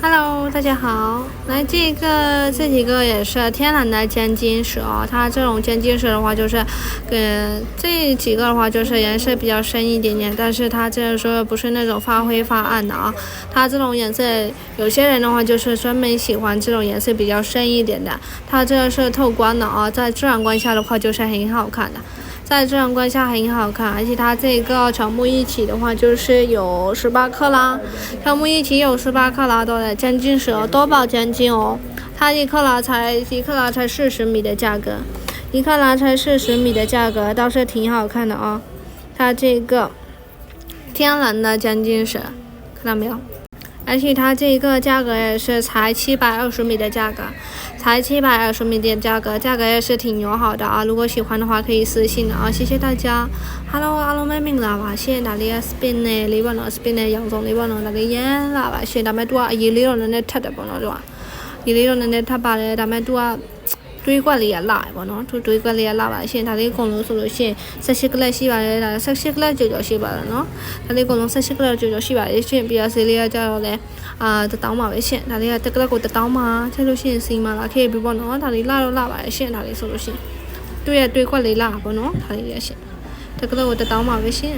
Hello，大家好。来，这几个也是天然的尖晶石哦。它这种尖晶石的话，就是这几个的话，就是颜色比较深一点点，但是它这说不是那种发灰发暗的啊。它这种颜色，有些人的话就是专门喜欢这种颜色比较深一点的。它这是透光的啊，在自然光下的话就是很好看的。在自然光下很好看，而且它这个全部一起的话就是有18克拉，全部一起有18克拉的尖晶石，多宝尖晶哦。它1克拉才40米的价格，1克拉才40米的价格，倒是挺好看的哦。它这个天然的尖晶石，看到没有？而且它这个价格也是才720米的价格，才720米的价格也是挺友好的啊！如果喜欢的话可以私信的啊！谢谢大家。Hello， အားလုံးပဲမင်္ဂလာပါရှင်။ဒါလေးက spin နဲ့လေးပေါ့နော် spin နဲ့ရောင်စုံလေးပေါ့နော်ဒါလေးရမ်းလာပါရှင်။ဒါပေမဲ့သူကအရေးလေးတော့နည်းနည်းထပ်တယ်ပေါ့နော်သူက။ရေးလေးတော့နည်းနည်းထပ်ပါတယ်ဒါပေမဲ့သူကတွေးကွက်လေးကလာတယ်ပေါ့နော်သူတွေးကွက်လေးကလာပါရှင်ဒါလေးအကုန်လုံးဆိုလို့ရှိရင်18ကလပ်ရှိပါတယ်ဒါ18ကလပ်ကြော်ကြော်ရှိပါတယ်နော်ဒါလေးအကုန်လုံး18ကလပ်ကြော်ကြော်ရှိပါတယ်ရှင်ပြီးတော့ဈေးလေးကကြတော့လဲ1000ပါပဲရှင်ဒါလေးကတစ်ကလပ်ကို1000ပါထည့်လို့ရှိရင်စီမလာခဲ့ပြီပေါ့နော်ဒါလေးလာတော့လာပါတယ်ရှင်ဒါလေးဆိုလို့ရှိရင်တွေ့ရတွေးကွက်လေးလာပါပေါ့နော်ဒါလေးရရှင်တစ်ကလပ်ကို1000ပါပဲရှင်